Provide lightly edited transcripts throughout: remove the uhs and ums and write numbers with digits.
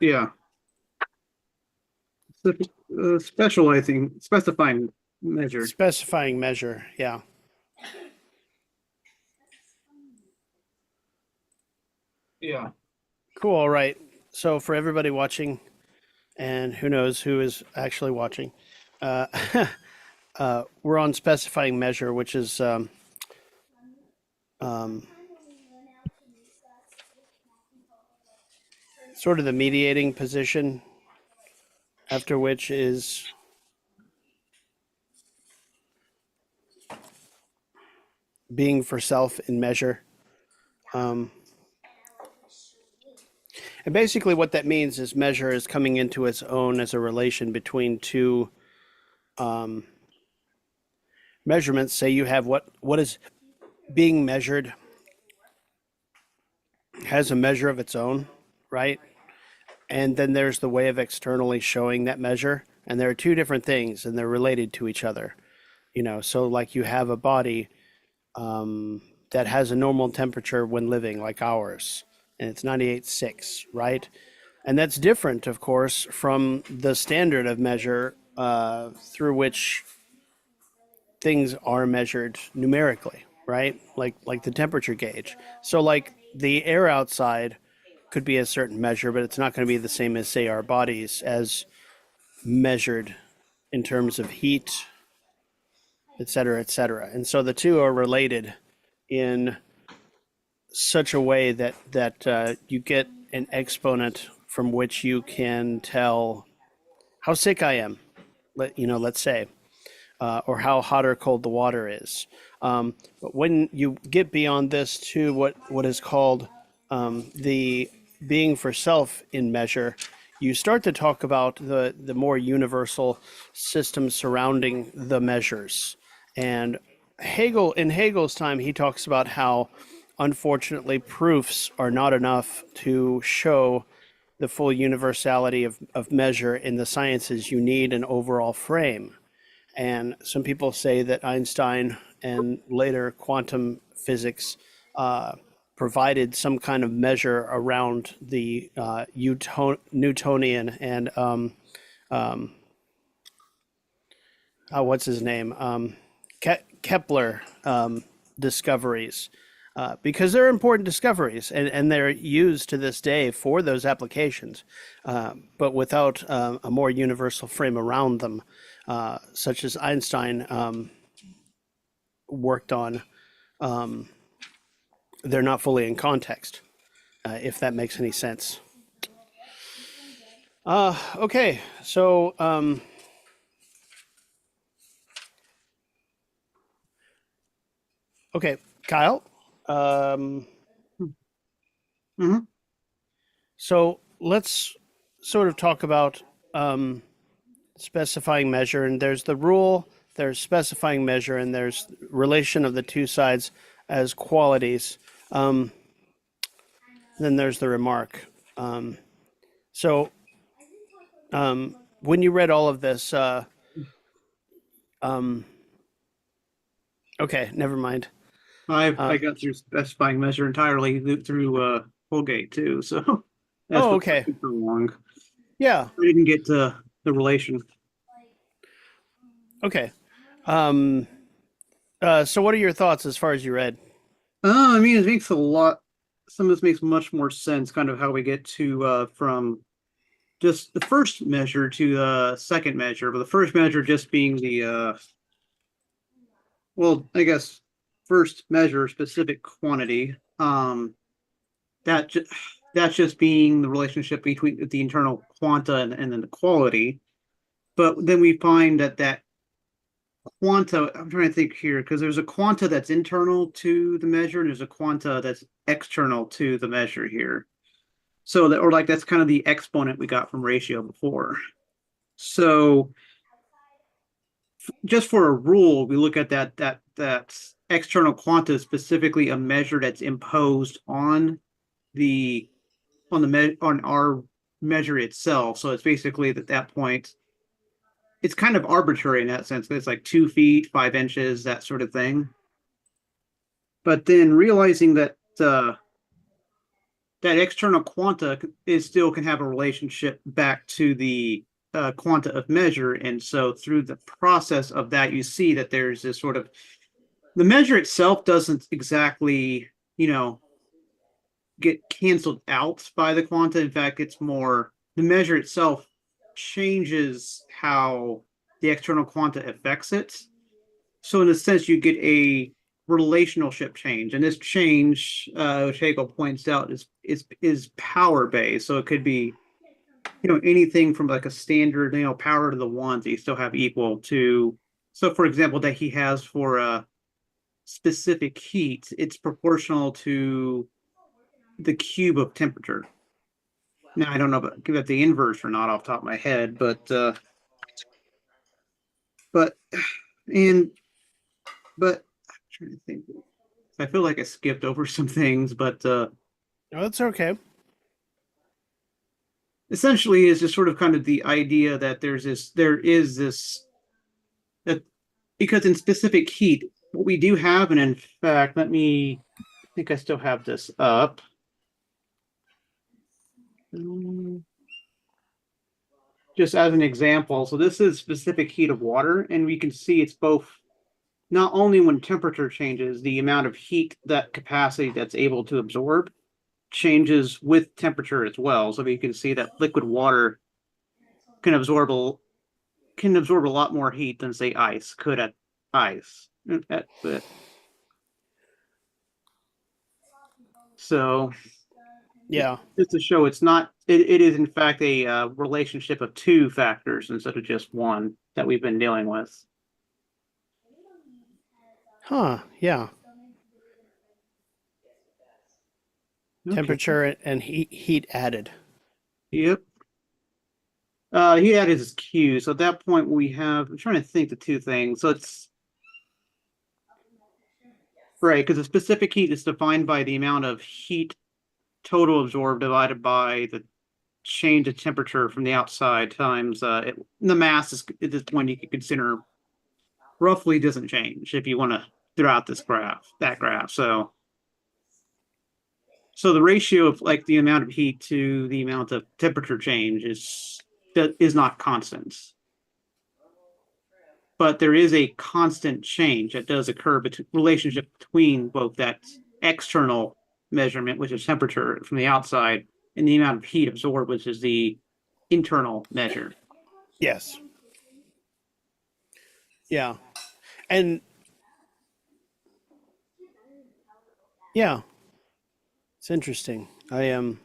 Yeah. Specifying measure. Specifying measure. Yeah. Yeah. Cool. All right. So for everybody watching, and who knows who is actually watching, uh, we're on specifying measure, which is um, sort of the mediating position, after which is being for self in measure. Um, and basically, what that means is measure is coming into its own as a relation between two um, measurements. Say you have what is being measured has a measure of its own, right? And then there's the way of externally showing that measure. And there are two different things, and they're related to each other. So like you have a body that has a normal temperature when living, like ours, and it's 98.6, right? And that's different, of course, from the standard of measure through which things are measured numerically, right? Like the temperature gauge. So like the air outside could be a certain measure, but it's not going to be the same as say our bodies as measured in terms of heat, et cetera, et cetera. And so the two are related in such a way that you get an exponent from which you can tell how sick I am. Let's say, or how hot or cold the water is. But when you get beyond this to what is called the being for self in measure, you start to talk about the more universal system surrounding the measures. And in Hegel's time, he talks about how unfortunately proofs are not enough to show the full universality of measure in the sciences. You need an overall frame. And some people say that Einstein and later quantum physics provided some kind of measure around the Newtonian and what's his name? Kepler discoveries. Because they're important discoveries, and they're used to this day for those applications, but without a more universal frame around them, such as Einstein worked on, they're not fully in context, if that makes any sense. Okay, so okay, Kyle. Um, Hmm. so let's sort of talk about specifying measure, and there's the rule, there's specifying measure, and there's relation of the two sides as qualities. Um, then there's the remark. So when you read all of this, um, okay, never mind. I got through specifying measure entirely through Colgate too, so that's Oh, what okay, took so long. yeah, I didn't get to the relation. okay. Um, so what are your thoughts as far as you read? I mean, it makes a lot. Some of this makes much more sense, kind of how we get to from just the first measure to the second measure, but the first measure just being the well, I guess first measure specific quantity. That ju- that's just being the relationship between the internal quanta and then the quality. But then we find that quanta, I'm trying to think here, because there's a quanta that's internal to the measure, and there's a quanta that's external to the measure here. So that, or like that's kind of the exponent we got from ratio before. So just for a rule, we look at that external quanta is specifically a measure that's imposed the on our measure itself. So it's basically at that point, it's kind of arbitrary in that sense. It's like 2 feet, 5 inches, that sort of thing. But then realizing that that external quanta is still can have a relationship back to the quanta of measure. And so through the process of that, you see that there's this sort of the measure itself doesn't exactly, get canceled out by the quanta. In fact, it's more the measure itself changes how the external quanta affects it. So in a sense, you get a relationship change, and this change, which Hegel points out, is power based. So it could be, anything from like a standard, power to the ones that you still have equal to. So, for example, that he has for a specific heat, it's proportional to the cube of temperature. Now, I don't know about the inverse or not off the top of my head, but and but I'm trying to think. I feel like I skipped over some things, but Oh, that's okay. essentially is just sort of kind of the idea that there is this that because in specific heat, what we do have, and in fact, I think I still have this up. Just as an example, so this is specific heat of water, and we can see it's both not only when temperature changes, the amount of heat that capacity that's able to absorb changes with temperature as well. So you can see that liquid water can absorb a lot more heat than say ice could at ice. So Yeah. just to show it's not it is in fact a relationship of two factors instead of just one that we've been dealing with. Huh. Yeah. Okay. Temperature and heat added. Yep. He had his Q. So at that point we have I'm trying to think the two things. So it's right, because the specific heat is defined by the amount of heat total absorbed divided by the change of temperature from the outside times the mass is at this point you could consider roughly doesn't change if you want to throughout that graph. So the ratio of like the amount of heat to the amount of temperature change is not constant, but there is a constant change that does occur between relationship between both that external measurement, which is temperature from the outside, and the amount of heat absorbed, which is the internal measure. Yes. Yeah. And yeah, it's interesting. I am.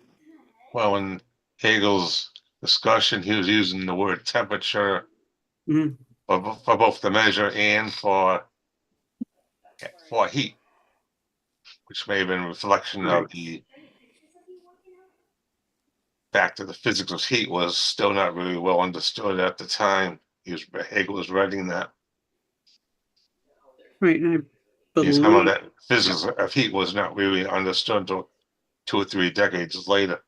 Well, in Hegel's discussion, he was using the word temperature Mhm. for both the measure and for heat, which may have been a reflection Right. of the fact that the physics of heat was still not really well understood at the time Hegel was writing that. Right. And I Some of believe, that physics of heat was not really understood until 2 or 3 decades later,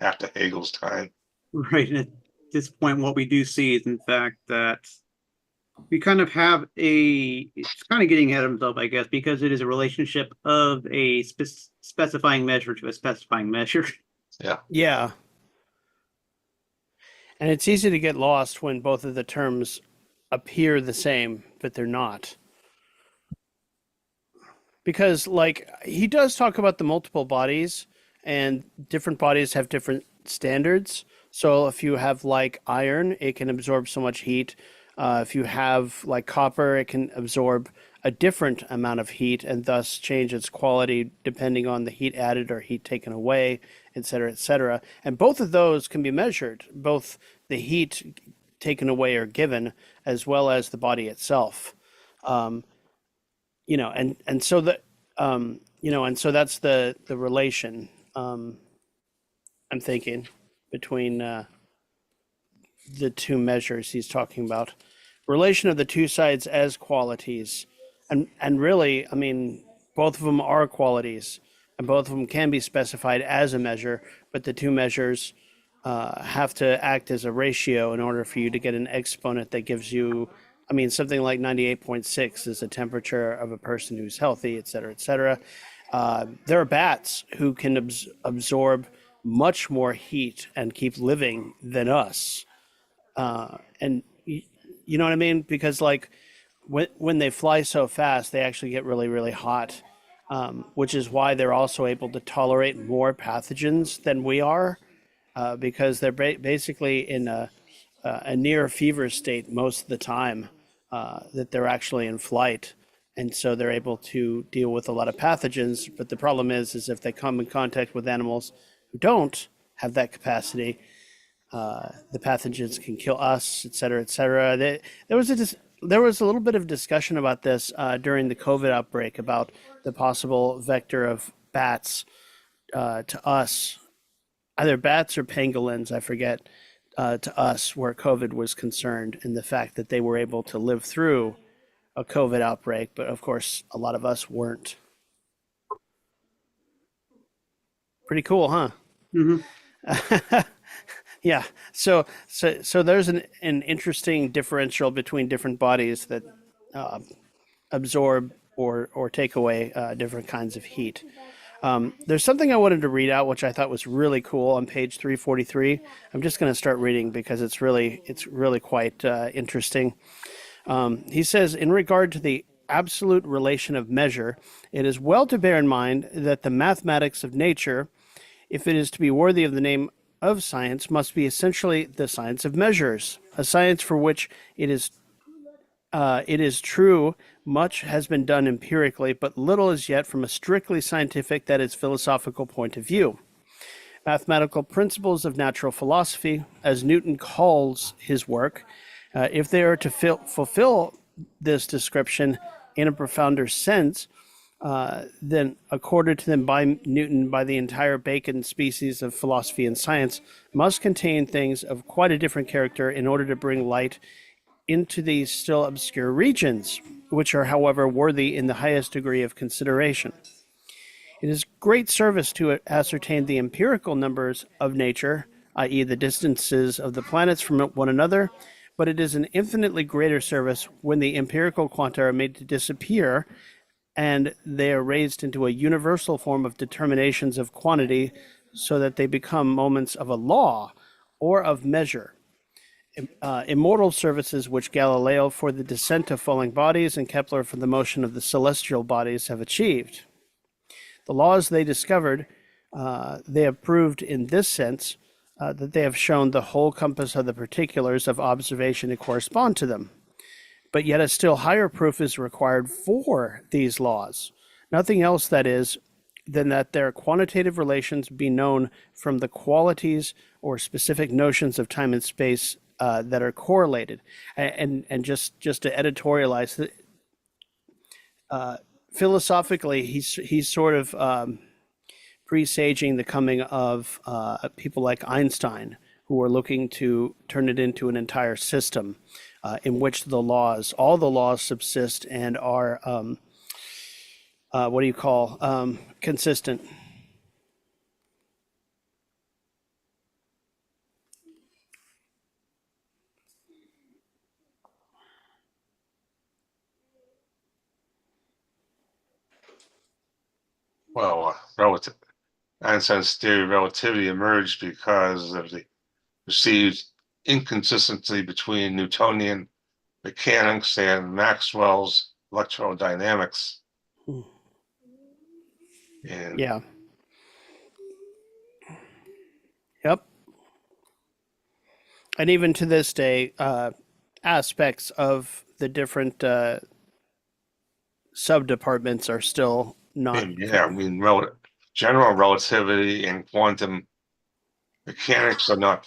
after Hegel's time. right. And at this point, what we do see is, in fact, that we kind of have it's kind of getting ahead of himself, I guess, because it is a relationship of a specifying measure to a specifying measure. Yeah. Yeah. And it's easy to get lost when both of the terms appear the same, but they're not. Because, like, he does talk about the multiple bodies, and different bodies have different standards. So, if you have, like, iron, it can absorb so much heat. If you have, like, copper, it can absorb a different amount of heat and thus change its quality depending on the heat added or heat taken away, et cetera, et cetera. And both of those can be measured, both the heat taken away or given, as well as the body itself. Um, and so and so that's the relation I'm thinking between the two measures he's talking about. Relation of the two sides as qualities, and really, I mean, both of them are qualities, and both of them can be specified as a measure, but the two measures have to act as a ratio in order for you to get an exponent that gives you, something like 98.6 is the temperature of a person who's healthy, et cetera, et cetera. There are bats who can absorb much more heat and keep living than us. And you know what I mean? Because like when they fly so fast, they actually get really, really hot, which is why they're also able to tolerate more pathogens than we are, because they're basically in a near fever state most of the time that they're actually in flight. And so they're able to deal with a lot of pathogens. But the problem is if they come in contact with animals who don't have that capacity, the pathogens can kill us, et cetera, et cetera. There was a little bit of discussion about this during the COVID outbreak about the possible vector of bats to us, either bats or pangolins, I forget, to us where COVID was concerned, and the fact that they were able to live through a COVID outbreak, but of course, a lot of us weren't. Pretty cool, huh? Hmm. Yeah. So there's an interesting differential between different bodies that absorb or take away different kinds of heat. There's something I wanted to read out, which I thought was really cool on page 343. I'm just going to start reading because it's really quite interesting. He says, in regard to the absolute relation of measure, it is well to bear in mind that the mathematics of nature, if it is to be worthy of the name of science, must be essentially the science of measures, a science for which it is true much has been done empirically, but little as yet from a strictly scientific, that is, philosophical point of view. Mathematical principles of natural philosophy, as Newton calls his work, if they are to fulfill this description in a profounder sense, then accorded to them by Newton, by the entire Bacon species of philosophy and science, must contain things of quite a different character in order to bring light into these still obscure regions, which are, however, worthy in the highest degree of consideration. It is great service to ascertain the empirical numbers of nature, i.e., the distances of the planets from one another, but it is an infinitely greater service when the empirical quanta are made to disappear and they are raised into a universal form of determinations of quantity so that they become moments of a law or of measure. Immortal services which Galileo for the descent of falling bodies and Kepler for the motion of the celestial bodies have achieved. The laws they discovered, they have proved in this sense that they have shown the whole compass of the particulars of observation to correspond to them. But yet a still higher proof is required for these laws. Nothing else, that is, than that their quantitative relations be known from the qualities or specific notions of time and space that are correlated. And just to editorialize, philosophically, he's sort of presaging the coming of people like Einstein, who are looking to turn it into an entire system in which all the laws subsist and are, consistent. Well, Einstein's theory of relativity emerged because of the perceived inconsistency between Newtonian mechanics and Maxwell's electrodynamics. And Yeah. Yep. And even to this day, aspects of the different sub-departments are still not. yeah, I mean, general relativity and quantum mechanics are not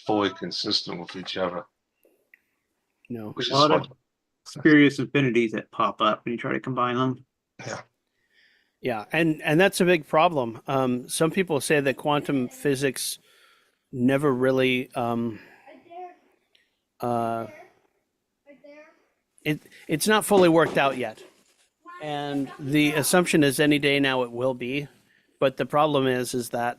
fully consistent with each other, No. which A is lot of what, spurious infinities that pop up when you try to combine them. yeah. Yeah, and that's a big problem. Some people say that quantum physics never really it's not fully worked out yet, and the assumption is any day now it will be. But the problem is that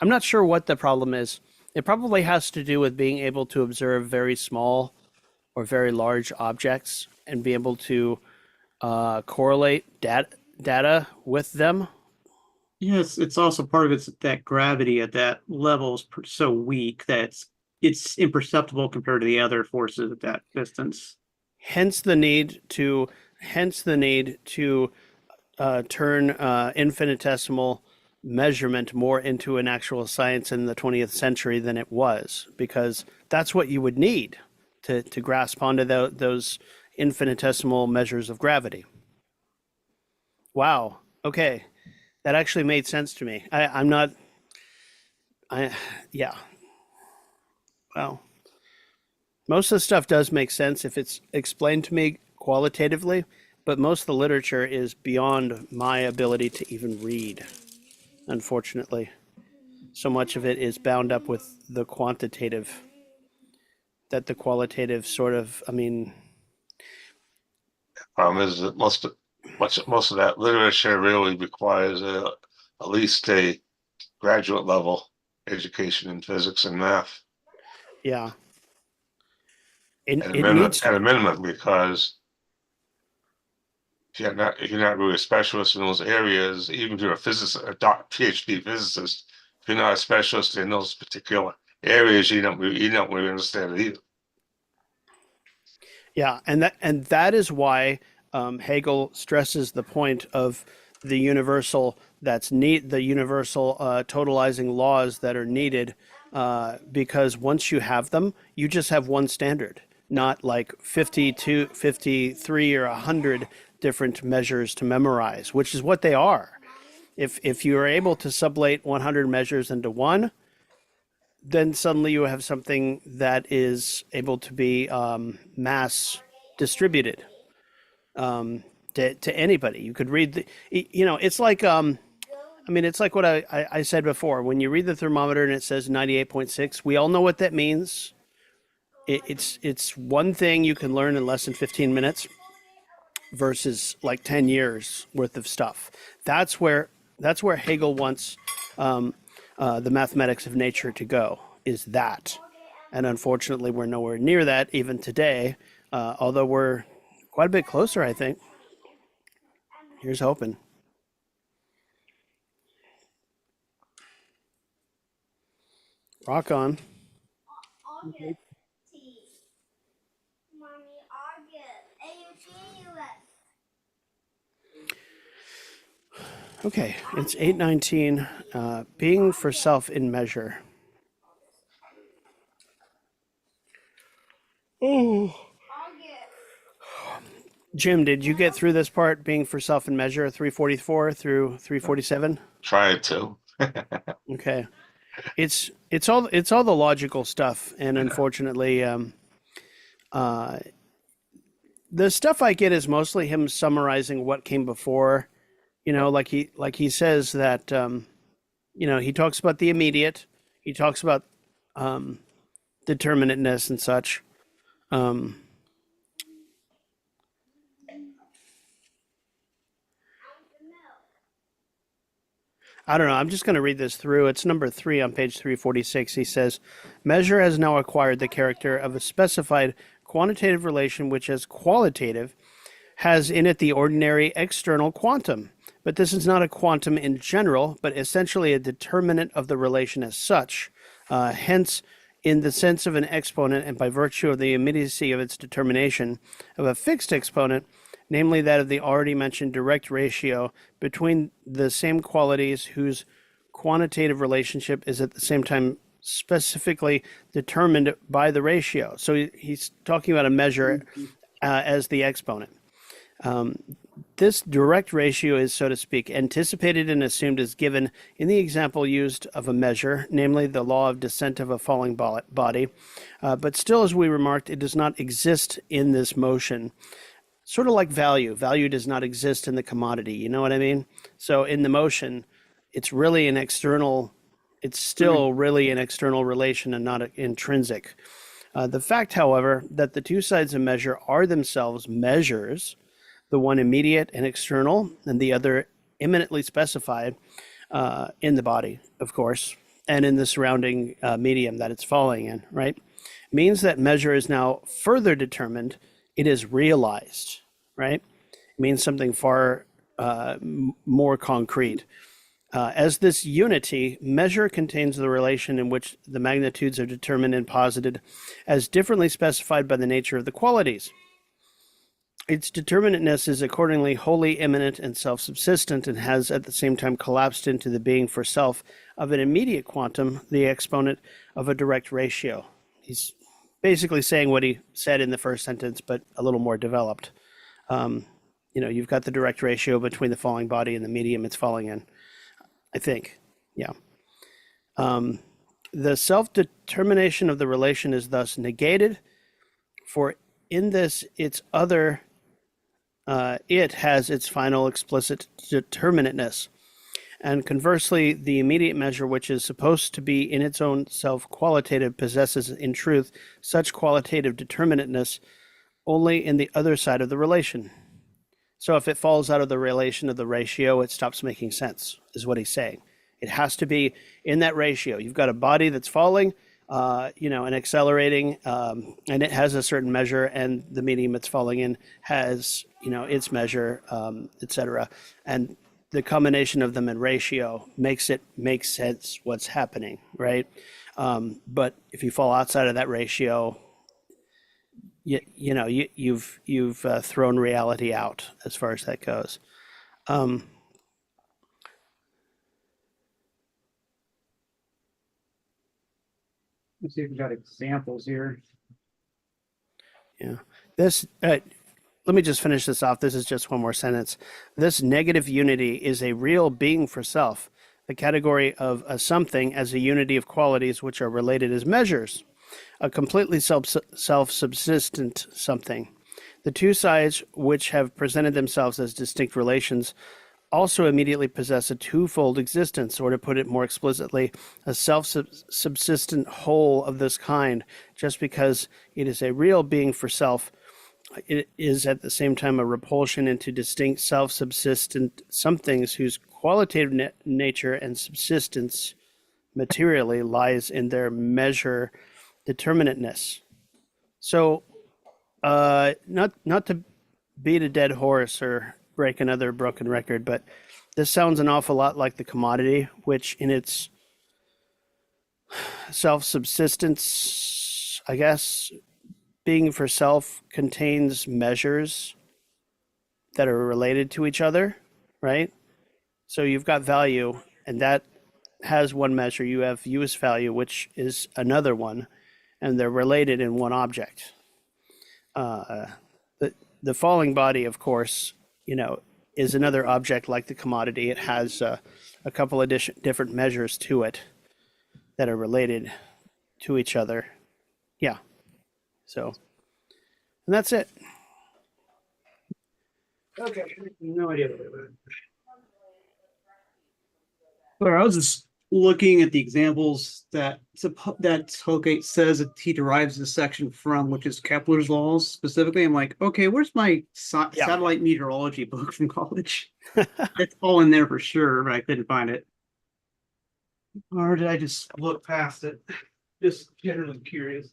I'm not sure what the problem is. It probably has to do with being able to observe very small or very large objects and be able to correlate data with them. Yes, it's also part of it's that gravity at that level is so weak that it's imperceptible compared to the other forces at that distance. Hence the need to turn infinitesimal measurement more into an actual science in the 20th century than it was, because that's what you would need to grasp onto those infinitesimal measures of gravity. Wow. Okay. That actually made sense to me. I'm not, yeah. Well, most of the stuff does make sense if it's explained to me qualitatively, but most of the literature is beyond my ability to even read, unfortunately. So much of it is bound up with the quantitative, that the qualitative sort of, I mean, Problem is that most of that literature really requires at least a graduate level education in physics and math yeah. It needs at to, a minimum, because if you're not really a specialist in those areas, even if you're a physicist, PhD physicist, if you're not a specialist in those particular areas, you don't really understand it either. yeah, and that is why Hegel stresses the point of the universal the universal totalizing laws that are needed, because once you have them, you just have one standard, not like 52, 53, or 100 different measures to memorize, which is what they are. If you are able to sublate 100 measures into one, then suddenly you have something that is able to be mass distributed to anybody. You could read it's like I mean, it's like what I said before. When you read the thermometer and it says 98.6, we all know what that means. It's one thing you can learn in less than 15 minutes versus like 10 years worth of stuff. That's where Hegel wants the mathematics of nature to go, is that. And unfortunately, we're nowhere near that even today, although we're quite a bit closer, I think. Here's hoping. Rock on. August. Mommy, August. Okay, it's 819. Being for self in measure. Oh. Jim, did you get through this part, being for self in measure, 344 through 347? Try to. Okay. It's all the logical stuff, and unfortunately, the stuff I get is mostly him summarizing what came before. Like he says that he talks about the immediate, he talks about determinateness and such. I don't know. I'm just going to read this through. It's number 3 on page 346. He says, measure has now acquired the character of a specified quantitative relation, which, as qualitative, has in it the ordinary external quantum. But this is not a quantum in general, but essentially a determinant of the relation as such. Hence, in the sense of an exponent, and by virtue of the immediacy of its determination, of a fixed exponent, namely that of the already mentioned direct ratio between the same qualities whose quantitative relationship is at the same time specifically determined by the ratio. So he's talking about a measure as the exponent. This direct ratio is, so to speak, anticipated and assumed as given in the example used of a measure, namely the law of descent of a falling body. But still, as we remarked, it does not exist in this motion. Sort of like value. Value does not exist in the commodity. You know what I mean? So in the motion, it's really an external, it's still really an external relation and not intrinsic. The fact, however, that the two sides of measure are themselves measures, the one immediate and external, and the other imminently specified in the body, of course, and in the surrounding medium that it's falling in, right? Means that measure is now further determined it is realized, right? It means something far more concrete. As this unity, measure contains the relation in which the magnitudes are determined and posited as differently specified by the nature of the qualities. Its determinateness is accordingly wholly immanent and self-subsistent, and has at the same time collapsed into the being for self of an immediate quantum, the exponent of a direct ratio. He's basically saying what he said in the first sentence, but a little more developed. You've got the direct ratio between the falling body and the medium it's falling in, I think. Yeah. The self-determination of the relation is thus negated, for in this its other it has its final explicit determinateness. And conversely, the immediate measure, which is supposed to be in its own self qualitative, possesses in truth such qualitative determinateness only in the other side of the relation. So if it falls out of the relation of the ratio, it stops making sense, is what he's saying. It has to be in that ratio. You've got a body that's falling, and accelerating, and it has a certain measure, and the medium it's falling in has, its measure, etc. And the combination of them in ratio makes it make sense what's happening, right? But if you fall outside of that ratio, you've thrown reality out as far as that goes. Let's see if we got examples here. Yeah. This, let me just finish this off. This is just one more sentence. This negative unity is a real being for self, the category of a something as a unity of qualities which are related as measures, a completely self-subsistent something. The two sides which have presented themselves as distinct relations also immediately possess a twofold existence, or to put it more explicitly, a self-subsistent whole of this kind. Just because it is a real being for self, it is at the same time a repulsion into distinct self-subsistent somethings whose qualitative nature and subsistence materially lies in their measure determinateness. So, not to beat a dead horse or break another broken record, but this sounds an awful lot like the commodity, which in its self-subsistence, I guess, being for self contains measures that are related to each other, right? So you've got value, and that has one measure. You have use value, which is another one, and they're related in one object. The falling body, of course, is another object like the commodity. It has a couple of different measures to it that are related to each other. Yeah. So, and that's it. Okay, no idea. Sorry, I was just looking at the examples that Holgate says that he derives this section from, which is Kepler's laws specifically. I'm like, okay, where's my satellite meteorology book from college? It's all in there for sure, but I couldn't find it. Or did I just look past it? Just generally curious.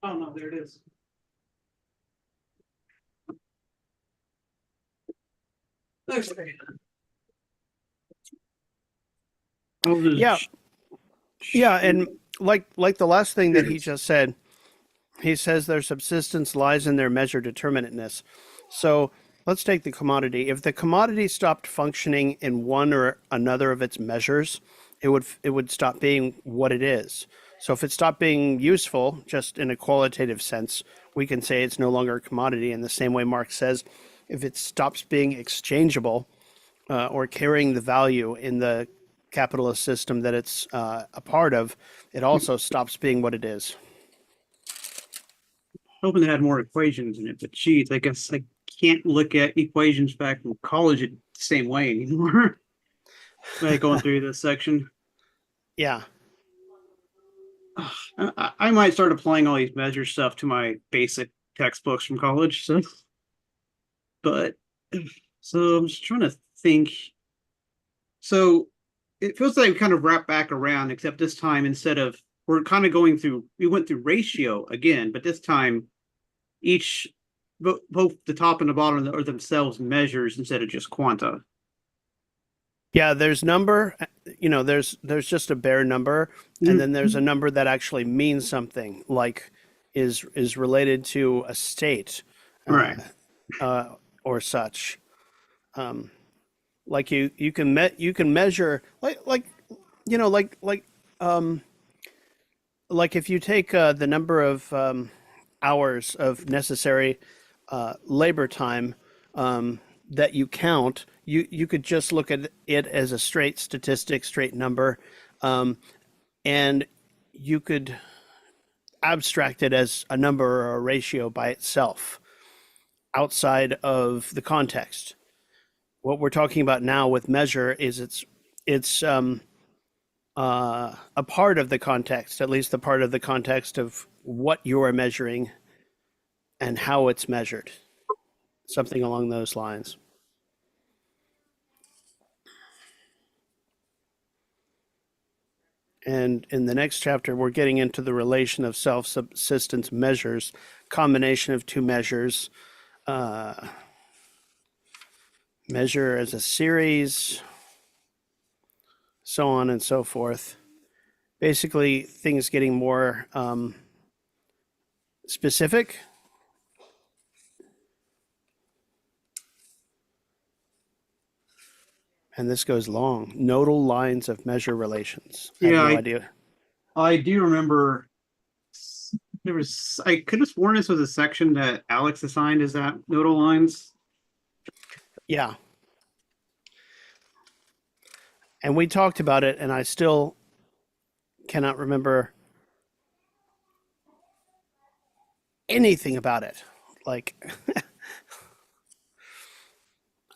Oh no, there it is. Okay. Yeah, and like the last thing that he just said, he says their subsistence lies in their measure determinateness. So let's take the commodity. If the commodity stopped functioning in one or another of its measures, it would stop being what it is. So if it stopped being useful, just in a qualitative sense, we can say it's no longer a commodity. In the same way Marx says, if it stops being exchangeable or carrying the value in the capitalist system that it's a part of, it also stops being what it is. Hoping it had more equations in it, but geez, I guess I can't look at equations back from college the same way anymore. Like going through this section. Yeah. I might start applying all these measure stuff to my basic textbooks from college. So I'm just trying to think. So it feels like we kind of wrap back around, except this time instead of we're kind of going through, we went through ratio again, but this time each, both the top and the bottom are themselves measures instead of just quanta. Yeah, there's number, there's just a bare number, and then there's a number that actually means something, like is related to a state, Right. or such. Like you can measure, like if you take the number of hours of necessary labor time that you count, you could just look at it as a straight statistic, straight number, and you could abstract it as a number or a ratio by itself outside of the context. What we're talking about now with measure is it's a part of the context, at least the part of the context of what you are measuring and how it's measured, something along those lines. And in the next chapter, we're getting into the relation of self-subsistence measures, combination of two measures, measure as a series, so on and so forth. Basically, things getting more specific. And this goes long. Nodal lines of measure relations. I have no idea. I do remember there was, I could have sworn this was a section that Alex assigned as that nodal lines. Yeah. And we talked about it, and I still cannot remember anything about it. Like,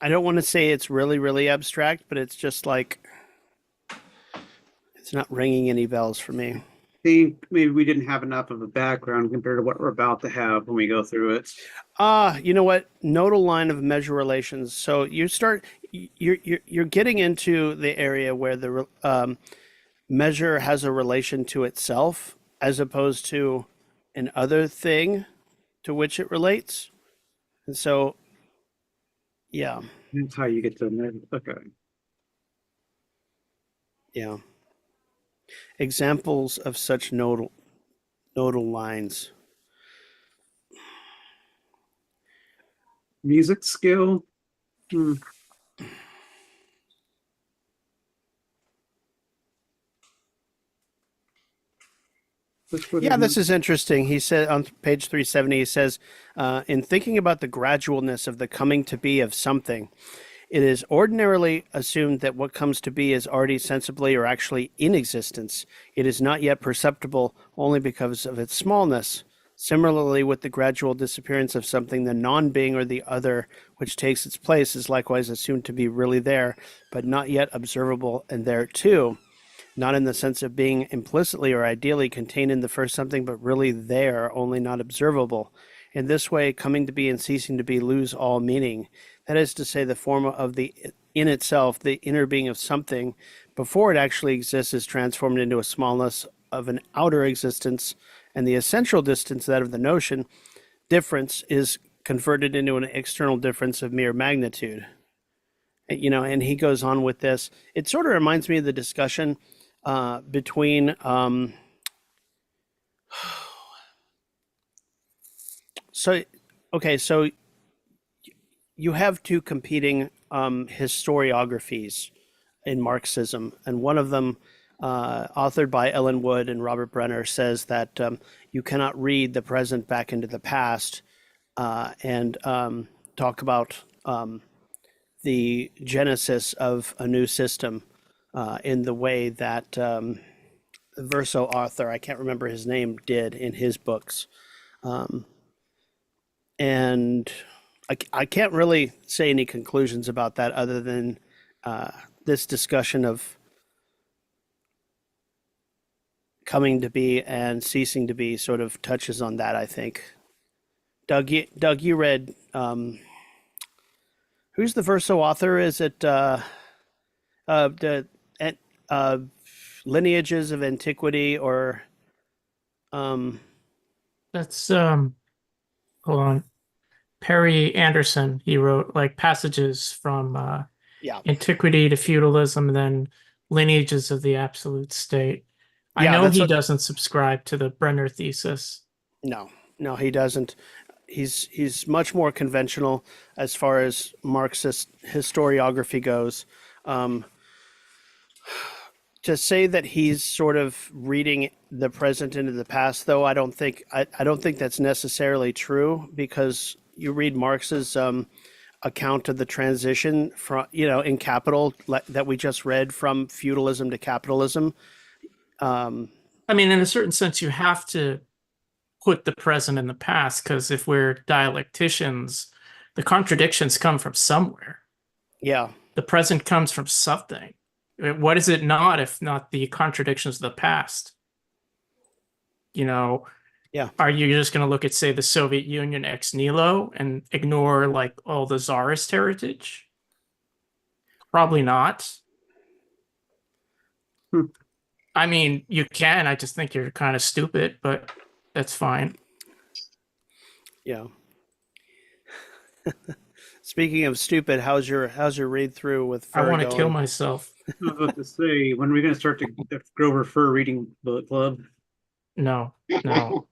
I don't want to say it's really, really abstract, but it's just like, it's not ringing any bells for me. I think maybe we didn't have enough of a background compared to what we're about to have when we go through it. You know what? Nodal line of measure relations. So you're getting into the area where the measure has a relation to itself as opposed to an other thing to which it relates. And so, yeah. That's how you get to measure. Okay. Yeah. Examples of such nodal lines. Music skill. Yeah, this is interesting. He said on page 370, he says, in thinking about the gradualness of the coming to be of something, it is ordinarily assumed that what comes to be is already sensibly or actually in existence. It is not yet perceptible only because of its smallness. Similarly, with the gradual disappearance of something, the non-being or the other which takes its place is likewise assumed to be really there, but not yet observable and there too. Not in the sense of being implicitly or ideally contained in the first something, but really there, only not observable. In this way, coming to be and ceasing to be lose all meaning. That is to say, the form of the in itself, the inner being of something, before it actually exists, is transformed into a smallness of an outer existence, and the essential distance, that of the notion, difference, is converted into an external difference of mere magnitude. And he goes on with this. It sort of reminds me of the discussion between so you have two competing historiographies in Marxism, and one of them, authored by Ellen Wood and Robert Brenner, says that you cannot read the present back into the past and talk about the genesis of a new system in the way that the Verso author, I can't remember his name, did in his books. And I can't really say any conclusions about that other than this discussion of coming to be and ceasing to be sort of touches on that, I think. Doug, you read, who's the Verso author? Is it the Lineages of Antiquity, or Um, That's hold on. Perry Anderson, he wrote like passages from yeah, antiquity to feudalism and then lineages of the absolute state. I yeah, know that's he what. doesn't subscribe to the Brenner thesis. No, no, he doesn't. He's much more conventional as far as Marxist historiography goes. Um, to say that he's sort of reading the present into the past, though, I don't think that's necessarily true because you read Marx's account of the transition from in Capital that we just read from feudalism to capitalism. I mean, in a certain sense, you have to put the present in the past because if we're dialecticians, the contradictions come from somewhere. Yeah, The present comes from something. What is it not if not the contradictions of the past? You know, yeah. are you just going to look at, say, the Soviet Union ex nihilo and ignore like all the czarist heritage? Probably not. Hmm. I mean, you can. I just think you're kind of stupid, but that's fine. Yeah. Speaking of stupid, how's your read through with I Fur want to kill going? myself. I was about to say, when are we going to start the Grover Fur reading book club? No, no.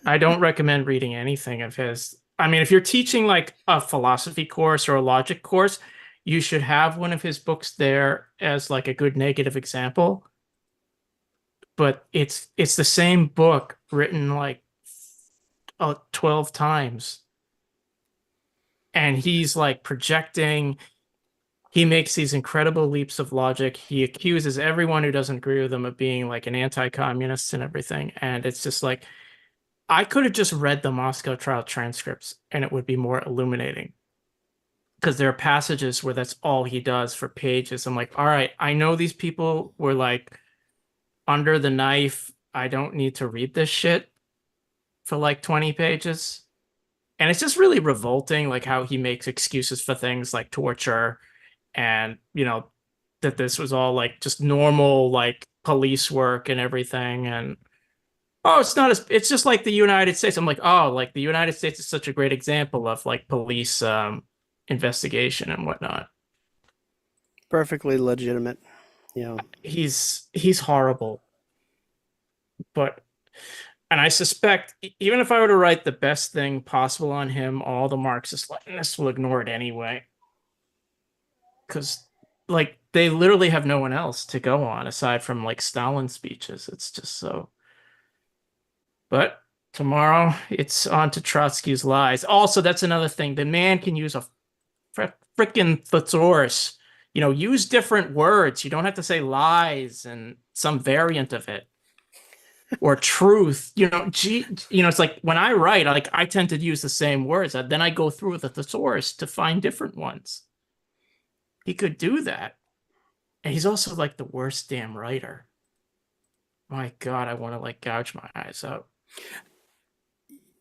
I don't recommend reading anything of his. I mean, if you're teaching like a philosophy course or a logic course, you should have one of his books there as like a good negative example. But it's the same book written like 12 times. And he's like projecting, he makes these incredible leaps of logic. He accuses everyone who doesn't agree with him of being like an anti-communist and everything. And it's just like I could have just read the Moscow trial transcripts and it would be more illuminating. Because there are passages where that's all he does for pages. I'm like, all right, I know these people were like under the knife. I don't need to read this shit for like 20 pages. And it's just really revolting, like how he makes excuses for things like torture and, that this was all like just normal, like police work and everything. And oh, it's just like the United States. I'm like, oh, like the United States is such a great example of like police investigation and whatnot. Perfectly legitimate. Yeah. He's horrible, but and I suspect even if I were to write the best thing possible on him, all the Marxist Leninists will ignore it anyway. Because like they literally have no one else to go on aside from like Stalin speeches. It's just so. But tomorrow it's on to Trotsky's lies. Also, that's another thing. The man can use a freaking thesaurus. Use different words. You don't have to say lies and some variant of it or truth. It's like when I write, like I tend to use the same words. Then I go through the thesaurus to find different ones. He could do that. And he's also like the worst damn writer. My God, I want to like gouge my eyes out.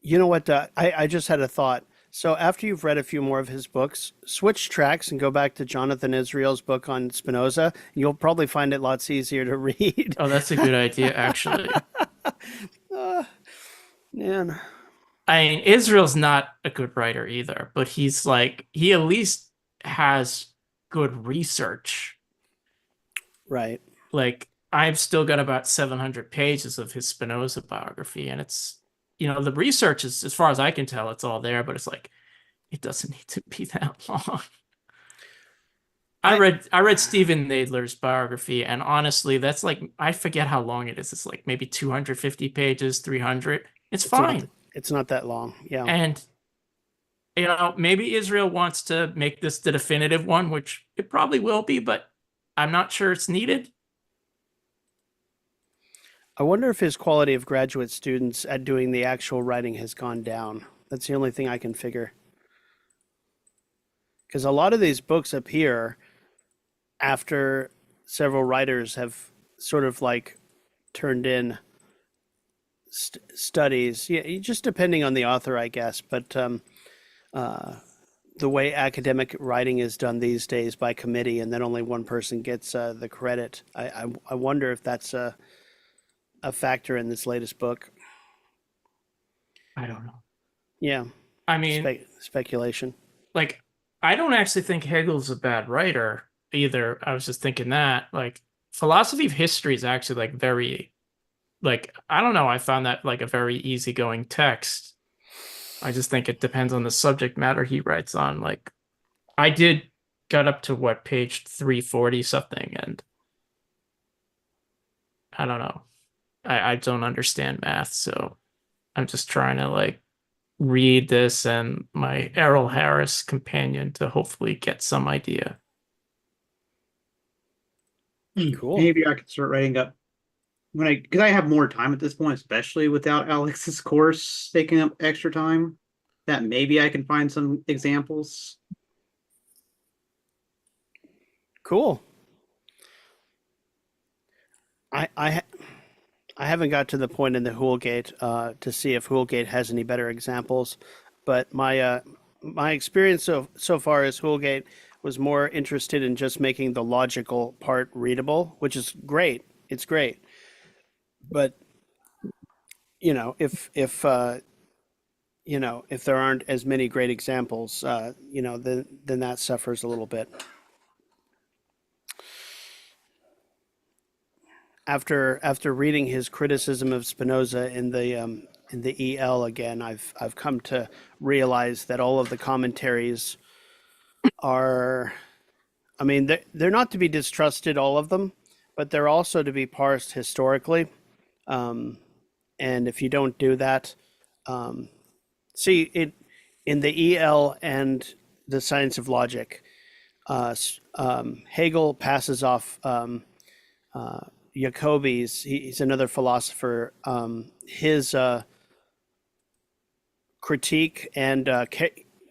You know what? I just had a thought. So after you've read a few more of his books, switch tracks and go back to Jonathan Israel's book on Spinoza. You'll probably find it lots easier to read. Oh, that's a good idea, actually. Man. I mean, Israel's not a good writer either, but he's like, he at least has good research. Right. Like, I've still got about 700 pages of his Spinoza biography, and it's, the research is, as far as I can tell, it's all there, but it's like, it doesn't need to be that long. I read Stephen Nadler's biography, and honestly, that's like, I forget how long it is. It's like maybe 250 pages, 300. It's fine. It's not that long. Yeah. And maybe Israel wants to make this the definitive one, which it probably will be, but I'm not sure it's needed. I wonder if his quality of graduate students at doing the actual writing has gone down. That's the only thing I can figure. Because a lot of these books appear after several writers have sort of like turned in studies. Yeah, just depending on the author, I guess. But the way academic writing is done these days by committee, and then only one person gets the credit. I wonder if that's a factor in this latest book. I don't know. Yeah, I mean, speculation. like, I don't actually think Hegel's a bad writer either. I was just thinking that, like, philosophy of history is actually like very, like, I don't know. I found that like a very easygoing text. I just think it depends on the subject matter he writes on. Like, I did got up to what, page 340 something, and I don't know. I don't understand math, so I'm just trying to like read this and my Errol Harris companion to hopefully get some idea. Cool. Maybe I could start writing up because I have more time at this point, especially without Alex's course taking up extra time. That maybe I can find some examples. Cool. I haven't got to the point in the Hoolgate to see if Hoolgate has any better examples, but my experience so far is Hoolgate was more interested in just making the logical part readable, which is great. It's great, but if there aren't as many great examples, then that suffers a little bit. After reading his criticism of Spinoza in the EL again, I've come to realize that all of the commentaries are, I mean, they're not to be distrusted, all of them, but they're also to be parsed historically. And if you don't do that, see it in the EL and the Science of Logic, Hegel passes off. Jacobi's, he's another philosopher. His critique and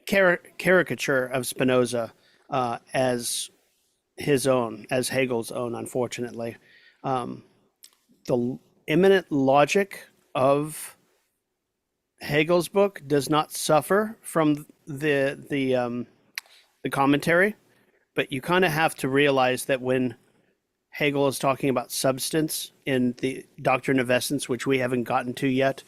caricature of Spinoza as his own, as Hegel's own, unfortunately. The immanent logic of Hegel's book does not suffer from the commentary, but you kind of have to realize that when Hegel is talking about substance in the Doctrine of Essence, which we haven't gotten to yet,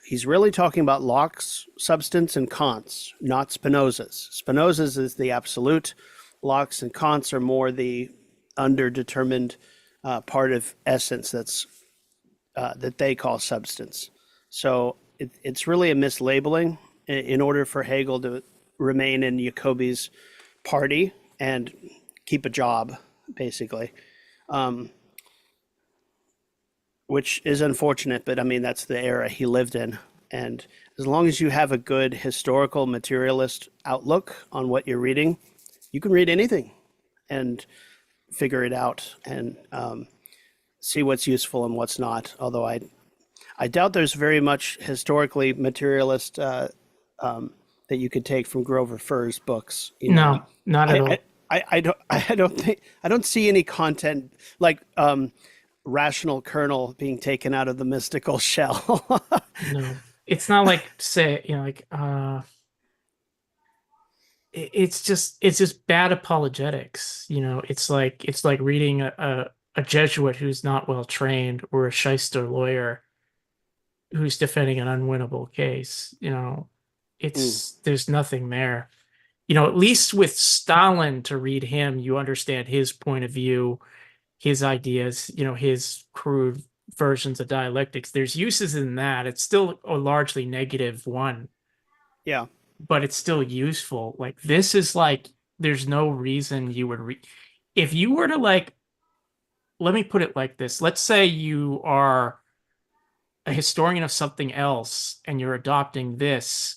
he's really talking about Locke's substance and Kant's, not Spinoza's. Spinoza's is the absolute. Locke's and Kant's are more the underdetermined part of essence that they call substance. So it's really a mislabeling in order for Hegel to remain in Jacobi's party and keep a job, basically. Which is unfortunate, but I mean, that's the era he lived in. And as long as you have a good historical materialist outlook on what you're reading, you can read anything and figure it out and see what's useful and what's not. Although I doubt there's very much historically materialist that you could take from Grover Furr's books. No, not at all. I don't see any content like rational kernel being taken out of the mystical shell. No, it's not like, say, it's just bad apologetics. It's like reading a Jesuit who's not well trained, or a shyster lawyer who's defending an unwinnable case. There's nothing there. At least with Stalin, to read him, you understand his point of view, his ideas, his crude versions of dialectics. There's uses in that. It's still a largely negative one. Yeah. But it's still useful. Like, this is like, there's no reason you would read. If you were to, like, let me put it like this. Let's say you are a historian of something else and you're adopting this.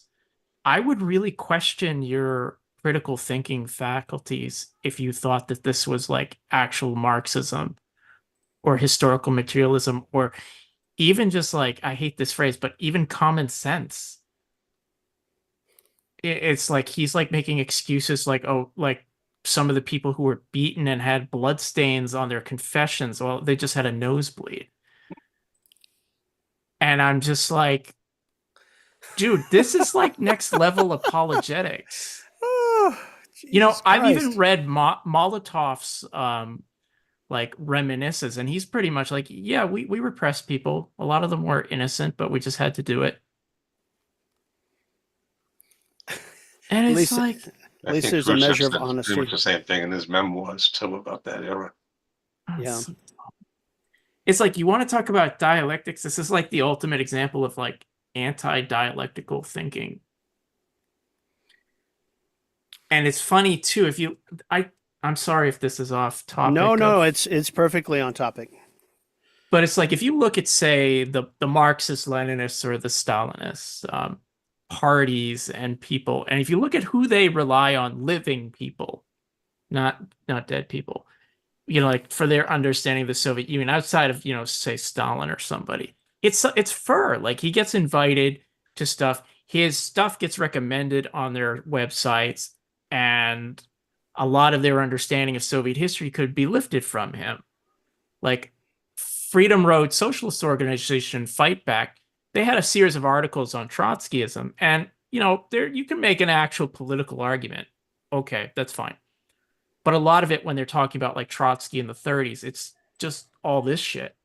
I would really question your critical thinking faculties if you thought that this was like actual Marxism or historical materialism, or even just like, I hate this phrase, but even common sense. It's like he's like making excuses like, oh, like some of the people who were beaten and had blood stains on their confessions, well, they just had a nosebleed. And I'm just like, dude, this is like next level apologetics. Oh, I've even read Molotov's like reminiscences, and he's pretty much like, yeah, we repressed people. A lot of them were innocent, but we just had to do it. And At it's least- like, At least think there's a Khrushchev measure of said pretty honesty. much the same thing in his memoirs too about that era. oh, Yeah. it's like you want to talk about dialectics. This is like the ultimate example of like anti-dialectical thinking. And it's funny too, if you I'm sorry if this is off topic. No, of- it's perfectly on topic. But it's like if you look at, say, the Marxist Leninists or the Stalinists, parties and people, and if you look at who they rely on, living people, not dead people, you know, like for their understanding of the Soviet Union, outside of, you know, say Stalin or somebody, it's Fur. Like he gets invited to stuff, his stuff gets recommended on their websites, and a lot of their understanding of Soviet history could be lifted from him. Like Freedom Road Socialist Organization Fight Back, they had a series of articles on Trotskyism, and you know, there you can make an actual political argument. Okay, that's fine. But a lot of it, when they're talking about like Trotsky in the 30s, it's just all this shit.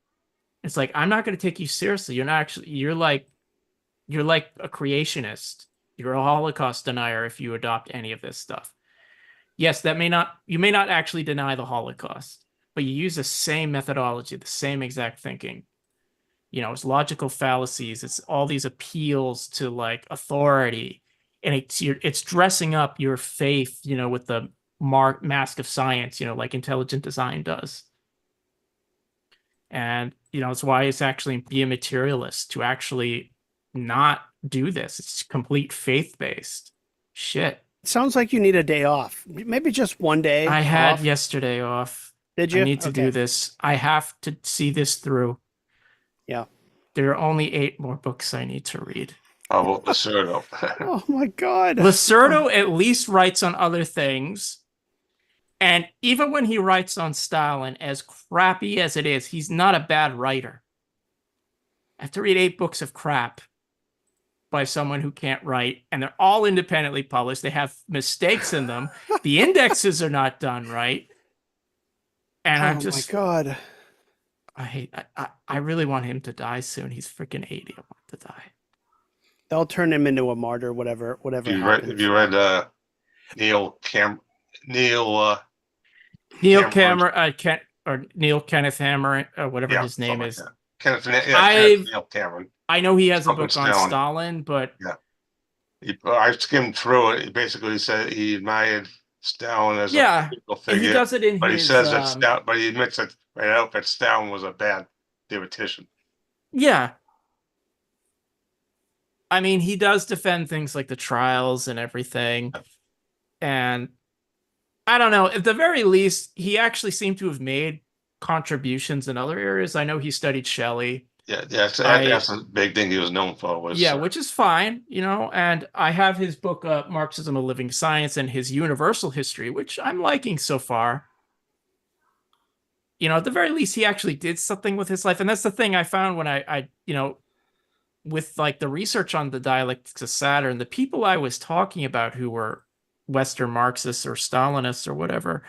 It's like, I'm not going to take you seriously. You're not actually, you're like a creationist. You're a Holocaust denier if you adopt any of this stuff. Yes, you may not actually deny the Holocaust, but you use the same methodology, the same exact thinking. You know, it's logical fallacies. It's all these appeals to like authority, and it's dressing up your faith, you know, with the mask of science, you know, like intelligent design does. And you know, it's why it's actually be a materialist to actually not do this. It's complete faith-based shit. It sounds like you need a day off. Maybe just one day. I had off. yesterday off. Did you? I need to do Okay. this. I have to see this through. Yeah. There are only 8 more books I need to read. How about Lacerdo? Oh my God. Lacerdo at least writes on other things. And even when he writes on Stalin, as crappy as it is, he's not a bad writer. I have to read 8 books of crap by someone who can't write, and they're all independently published. They have mistakes in them. The indexes are not done right. And I'm just, my God. I really want him to die soon. He's freaking 80. I want to die. They'll turn him into a martyr, whatever Have you happens. read Neil Neil Cameron. Neil Kenneth Hammer, or whatever Yeah, his name something is. like that. I've- Neil Cameron. I know he has a Something book on Stalin. Stalin, but I skimmed through it. He basically said he admired Stalin as yeah, a political and he figure, does it in but he his. says that but he admits that right out that Stalin was a bad theoretician. Yeah. I mean, he does defend things like the trials and everything. And I don't know, at the very least, he actually seemed to have made contributions in other areas. I know he studied Shelley. Yeah, that's the big thing he was known for. Was which is fine, you know, and I have his book, Marxism, a Living Science, and his Universal History, which I'm liking so far. You know, at the very least, he actually did something with his life. And that's the thing I found when I you know, with like the research on the dialectics of Saturn, the people I was talking about who were Western Marxists or Stalinists or whatever,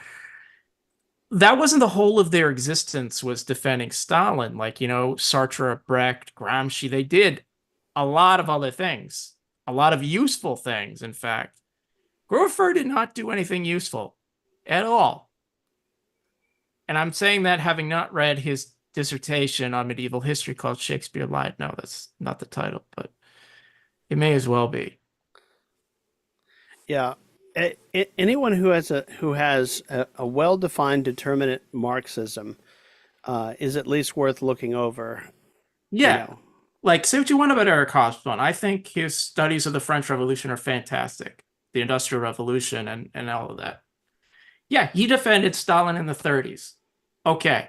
that wasn't the whole of their existence was defending Stalin. Like, you know, Sartre, Brecht, Gramsci, they did a lot of other things, a lot of useful things, in fact. Grover did not do anything useful at all. And I'm saying that having not read his dissertation on medieval history called Shakespeare Lied. No, that's not the title, but it may as well be. Yeah. Anyone who has a well-defined determinate Marxism is at least worth looking over. Yeah. You know. Like, say what you want about Eric Hobsbawm. I think his studies of the French Revolution are fantastic. The Industrial Revolution and all of that. Yeah, he defended Stalin in the 30s. Okay.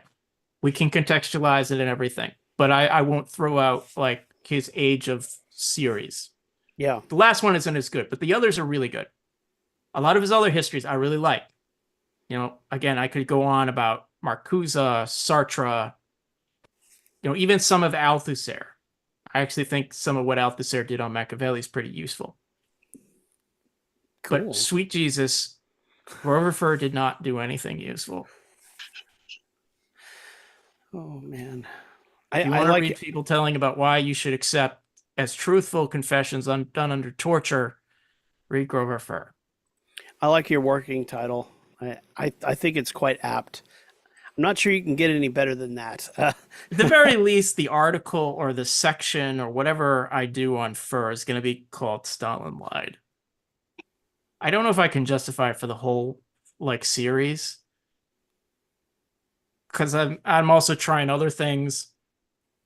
We can contextualize it and everything. But I won't throw out, like, his Age of series. Yeah. The last one isn't as good, but the others are really good. A lot of his other histories I really like. You know, again, I could go on about Marcuse, Sartre, you know, even some of Althusser. I actually think some of what Althusser did on Machiavelli is pretty useful. Cool. But sweet Jesus, Grover did not do anything useful. Oh man. If you I want to like read people telling about why you should accept as truthful confessions done under torture, Read Grover Fur. I like your working title. I think it's quite apt. I'm not sure you can get any better than that. At the very least, the article or the section or whatever I do on fur is going to be called Stalin Lied. I don't know if I can justify it for the whole like series, because I'm also trying other things.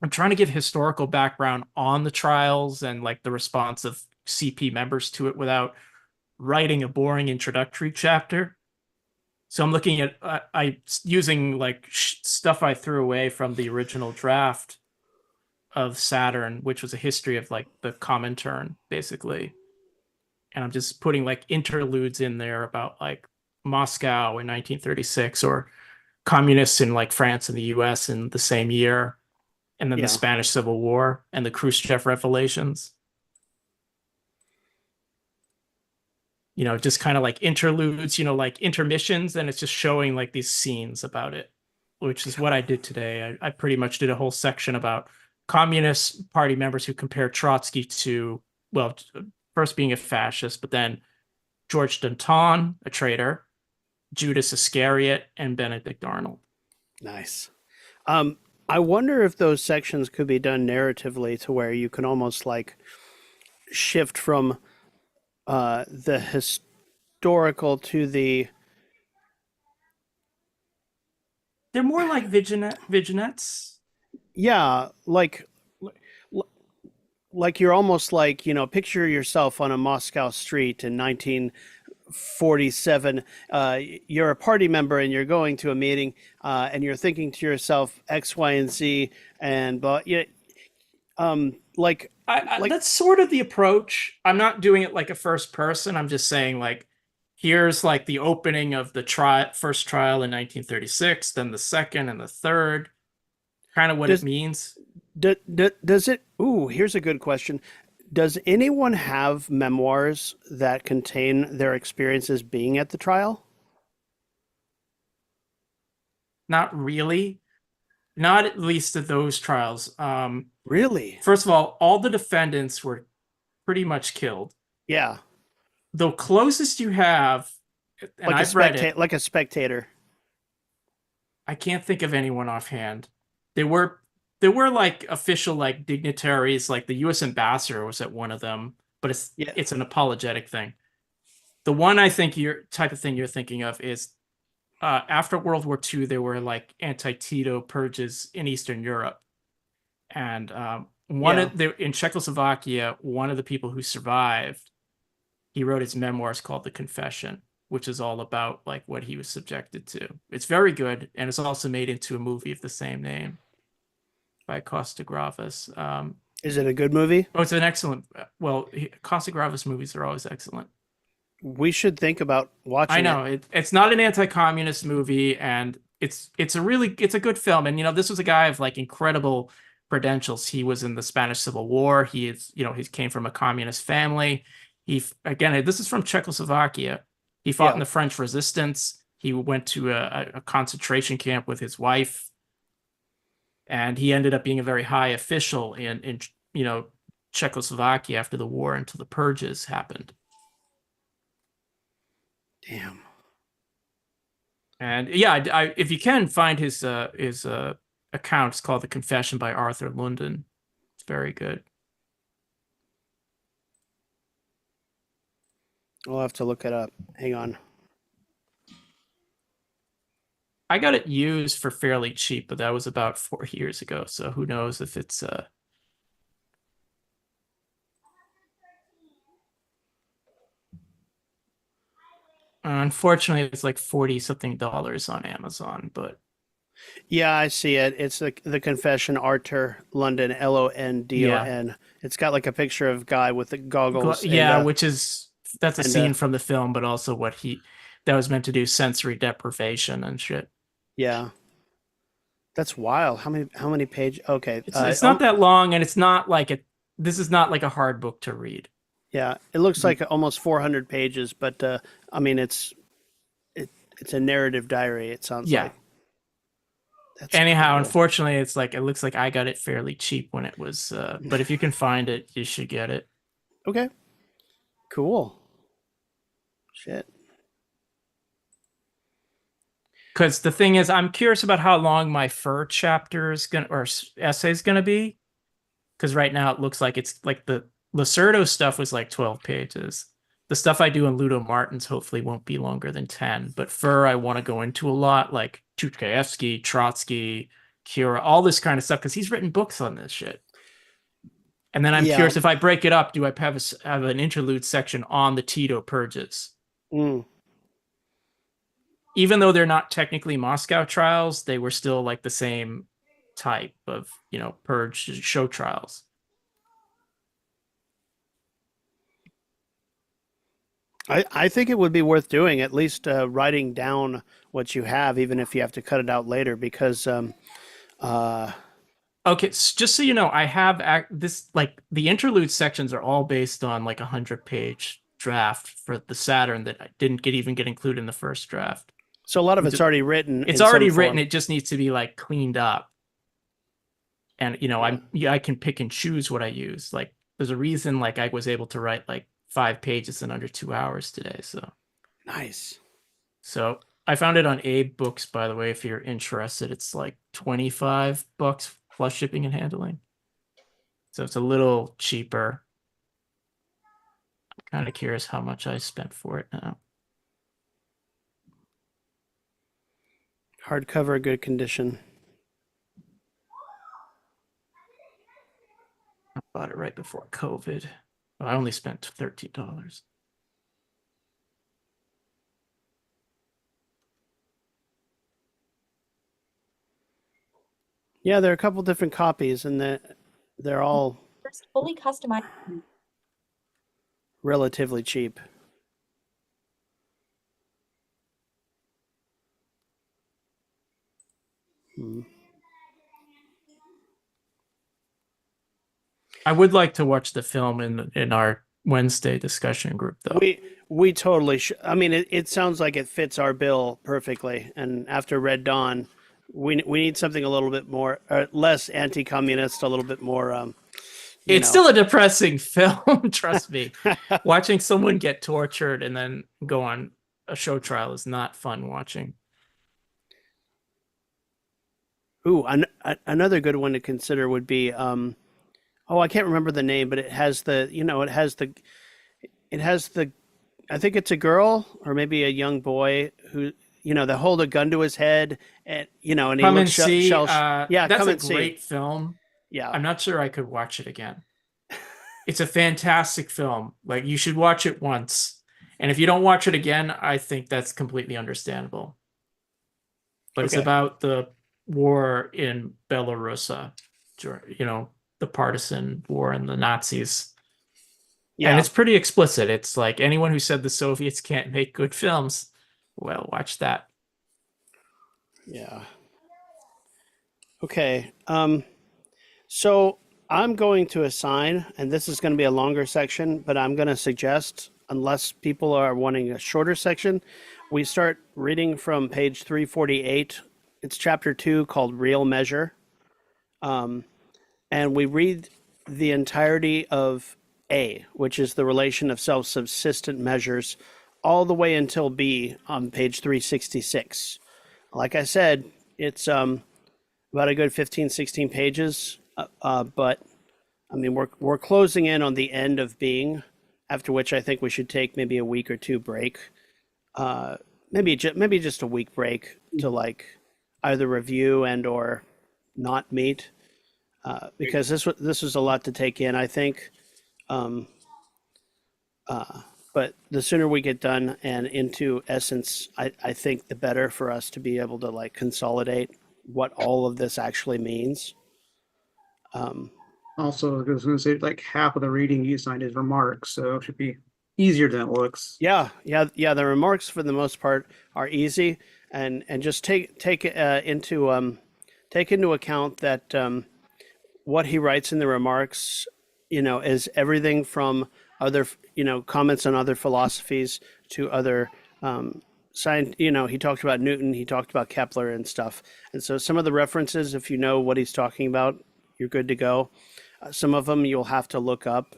I'm trying to give historical background on the trials and like the response of CP members to it without writing a boring introductory chapter. So I'm looking at I using like stuff I threw away from the original draft of Saturn, which was a history of like the Comintern, basically. And I'm just putting like interludes in there about like Moscow in 1936 or communists in like France and the US in the same year, and then Yeah. the Spanish Civil War and the Khrushchev revelations. You know, just kind of like interludes, you know, like intermissions, and it's just showing like these scenes about it, which is what I did today. I pretty much did a whole section about Communist Party members who compare Trotsky to, well, first being a fascist, but then George Danton, a traitor, Judas Iscariot, and Benedict Arnold. Nice. I wonder if those sections could be done narratively to where you can almost like shift from the historical to the They're more like vignettes. yeah, like you're almost like, you know, picture yourself on a Moscow street in 1947. You're a party member and you're going to a meeting, and you're thinking to yourself X, Y, and Z, and but yeah, like That's sort of the approach. I'm not doing it like a first person. I'm just saying like, here's like the opening of the first trial in 1936, then the second and the third, kind of what it means. does it? Ooh, here's a good question. Does anyone have memoirs that contain their experiences being at the trial? Not really. Not at least at those trials. Really? First of all the defendants were pretty much killed. Yeah. The closest you have, and Like I've read it, like a spectator. I can't think of anyone offhand. There were like official like dignitaries, like the U.S. ambassador was at one of them, but it's an apologetic thing. The one I think type of thing you're thinking of is after World War II, there were like anti-Tito purges in Eastern Europe, and in Czechoslovakia, one of the people who survived, he wrote his memoirs called The Confession, which is all about like what he was subjected to. It's very good, and it's also made into a movie of the same name by Costa-Gavras. Is it a good movie? Oh, it's an excellent. Well, Costa-Gavras movies are always excellent. We should think about watching. I know it's not an anti-communist movie, and it's a good film. And you know, this was a guy of like incredible credentials. He was in the Spanish Civil War. He came from a communist family. This is from Czechoslovakia. He fought in the French Resistance. He went to a concentration camp with his wife, and he ended up being a very high official in Czechoslovakia after the war until the purges happened. Damn. And yeah, if you can find his account, it's called The Confession by Arthur London. It's very good. I'll have to look it up. Hang on. I got it used for fairly cheap, but that was about 4 years ago. So who knows if it's unfortunately it's like $40-something on Amazon, but yeah, I see it. It's the Confession, Arthur London, London. Yeah. It's got like a picture of guy with the goggles. Yeah, and, that's a scene from the film, but also that was meant to do sensory deprivation and shit. Yeah. That's wild. How many pages? Okay. It's not that long, and it's not like this is not like a hard book to read. Yeah, it looks like almost 400 pages, but I mean, it's a narrative diary. It sounds like. That's anyhow, cool. Unfortunately, it looks like I got it fairly cheap when it was. But if you can find it, you should get it. Okay. Cool. Shit. Because the thing is, I'm curious about how long my fur chapter is gonna or essay is gonna be. Because right now it looks like it's like the Lacerdo stuff was like 12 pages. The stuff I do in Ludo Martins hopefully won't be longer than 10. But fur, I want to go into a lot, like Chutkaevsky, Trotsky, Kira, all this kind of stuff, because he's written books on this shit. And then I'm Yeah. curious, if I break it up, do I have an interlude section on the Tito purges? Mm. Even though they're not technically Moscow trials, they were still like the same type of, purge show trials. I think it would be worth doing, at least writing down what you have, even if you have to cut it out later, because Okay, just so you know, I have this, like, the interlude sections are all based on like 100-page draft for the Saturn that I didn't even get included in the first draft. so a lot of it's already written. It's in already some written. form. It just needs to be like cleaned up. And I can pick and choose what I use. Like, there's a reason like I was able to write like 5 pages in under 2 hours today. Nice. So I found it on Abe Books, by the way, if you're interested. It's like $25 plus shipping and handling. So it's a little cheaper. I'm kind of curious how much I spent for it now. Hardcover, good condition. I bought it right before COVID. I only spent $13. Yeah, there are a couple different copies, and they're all First, fully customized. relatively cheap. Hmm. I would like to watch the film in our Wednesday discussion group, though. We totally should. I mean, it sounds like it fits our bill perfectly. And after Red Dawn, we need something a little bit more, less anti-communist, a little bit more. It's still a depressing film, trust me. Watching someone get tortured and then go on a show trial is not fun watching. Ooh, another good one to consider would be, I can't remember the name, but it has the, I think it's a girl or maybe a young boy who, they hold a gun to his head and, and he Come looks and see. yeah, That's come a and see. great film. Yeah. I'm not sure I could watch it again. It's a fantastic film. Like, you should watch it once. And if you don't watch it again, I think that's completely understandable. But it's Okay. about the war in Belarus, the partisan war and the Nazis. Yeah. And it's pretty explicit. It's like, anyone who said the Soviets can't make good films, well, watch that. Yeah. Okay. So I'm going to assign, and this is going to be a longer section, but I'm going to suggest, unless people are wanting a shorter section, we start reading from page 348. It's chapter 2 called Real Measure. And we read the entirety of A, which is the relation of self-subsistent measures, all the way until B on page 366. Like I said, it's about a good 15, 16 pages, but I mean, we're closing in on the end of being, after which I think we should take maybe a week or two break, maybe just a week break to like either review and or not meet, because this was a lot to take in, I think. But the sooner we get done and into essence, I think the better for us to be able to like consolidate what all of this actually means. Also, I was going to say, like, half of the reading you assigned is remarks, so it should be easier than it looks. Yeah. The remarks for the most part are easy, and just take into account that what he writes in the remarks, is everything from other, comments on other philosophies to other science. He talked about Newton, he talked about Kepler and stuff, and so some of the references, if you know what he's talking about, you're good to go. Some of them you'll have to look up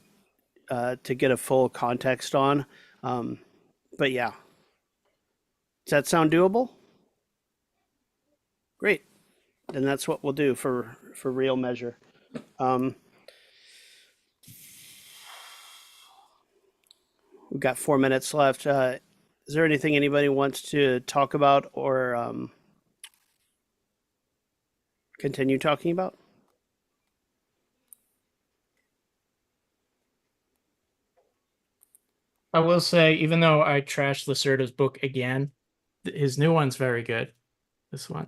to get a full context on. but yeah. Does that sound doable? Great. Then that's what we'll do for real measure. We've got 4 minutes left. Is there anything anybody wants to talk about or continue talking about? I will say, even though I trashed Lacerda's book again, his new one's very good. This one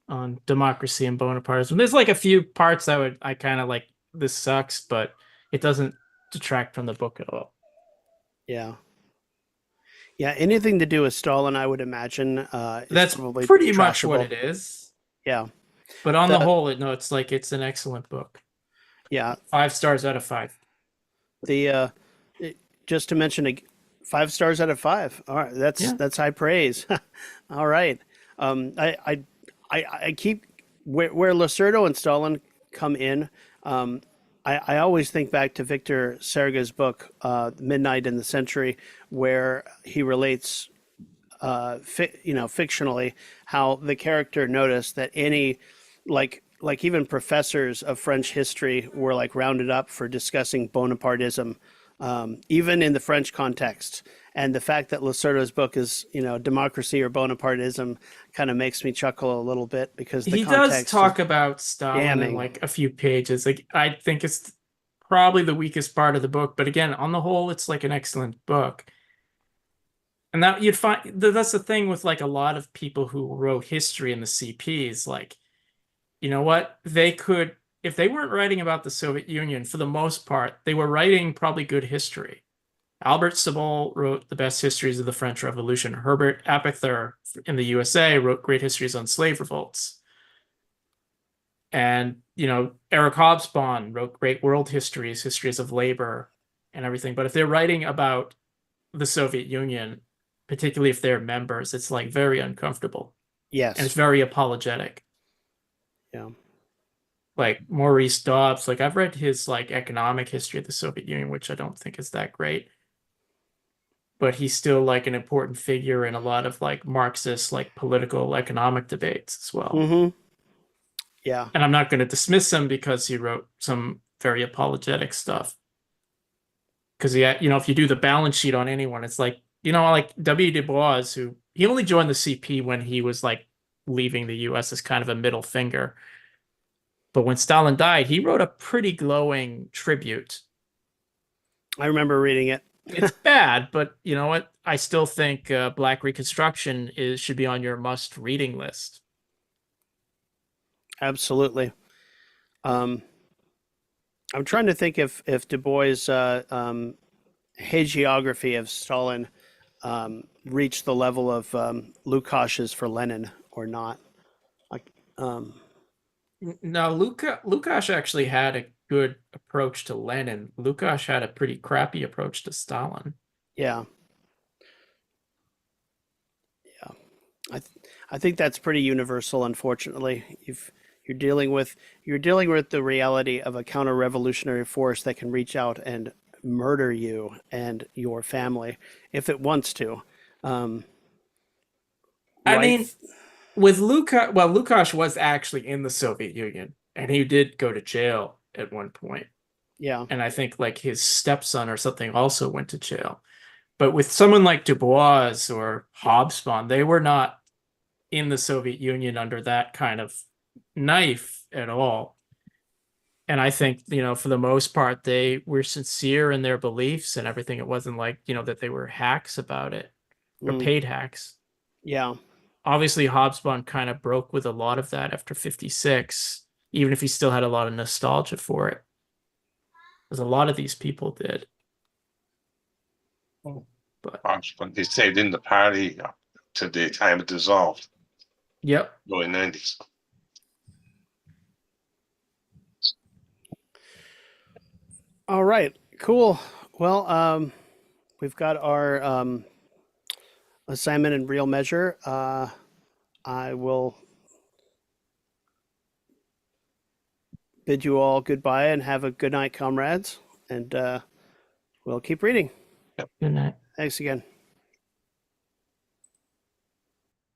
on democracy and Bonapartism. There's like a few parts that I kind of like. This sucks, but it doesn't detract from the book at all. Yeah. Yeah, anything to do with Stalin, I would imagine, is That's probably pretty much what trashable. it is. Yeah. But on the whole, it's an excellent book. Yeah. 5 stars out of 5. Just to mention, 5 stars out of 5. All right, that's high praise. All right. I keep where Lacerda and Stalin come in. I always think back to Victor Serga's book, Midnight in the Century, where he relates, fictionally, how the character noticed that any, like even professors of French history were like rounded up for discussing Bonapartism, even in the French context. And the fact that Lacerda's book is, democracy or Bonapartism kind of makes me chuckle a little bit because the He context does talk about Stalin damning. in like a few pages. Like I think it's probably the weakest part of the book, but again, on the whole, it's like an excellent book. And that you'd find that's the thing with like a lot of people who wrote history in the CPs. Like, you know what? They could, if they weren't writing about the Soviet Union, for the most part, they were writing probably good history. Albert Sabol wrote the best histories of the French Revolution. Herbert Apather in the USA wrote great histories on slave revolts. And, Eric Hobsbawm wrote great world histories, histories of labor and everything. But if they're writing about the Soviet Union, particularly if they're members, it's like very uncomfortable. Yes. And it's very apologetic. Yeah. Like Maurice Dobbs, like I've read his like economic history of the Soviet Union, which I don't think is that great. But he's still like an important figure in a lot of like Marxist, like political economic debates as well. Mm-hmm. Yeah. And I'm not going to dismiss him because he wrote some very apologetic stuff. Because if you do the balance sheet on anyone, it's like, like W. Du Bois, who he only joined the CP when he was like leaving the US as kind of a middle finger. But when Stalin died, he wrote a pretty glowing tribute. I remember reading it. It's bad, but you know what? I still think Black Reconstruction should be on your must-reading list. Absolutely. I'm trying to think if Du Bois' hagiography of Stalin reached the level of Lukash's for Lenin or not. Now, Lukács actually had a good approach to Lenin. Lukács had a pretty crappy approach to Stalin. Yeah. Yeah. I think that's pretty universal, unfortunately. You're dealing with the reality of a counter-revolutionary force that can reach out and murder you and your family if it wants to. I mean, with Lukács was actually in the Soviet Union, and he did go to jail at one point. Yeah. And I think like his stepson or something also went to jail. But with someone like Du Bois or Hobsbawm, they were not in the Soviet Union under that kind of knife at all. And I think, for the most part, they were sincere in their beliefs and everything. It wasn't like, that they were hacks about it or paid hacks. Yeah. Obviously, Hobsbawm kind of broke with a lot of that after 56, even if he still had a lot of nostalgia for it. Because a lot of these people did. But They stayed in the party up to the time it dissolved. Yep. Early 90s. All right. Cool. Well, we've got our assignment in real measure. I will bid you all goodbye and have a good night, comrades. And we'll keep reading. Good night. Thanks again.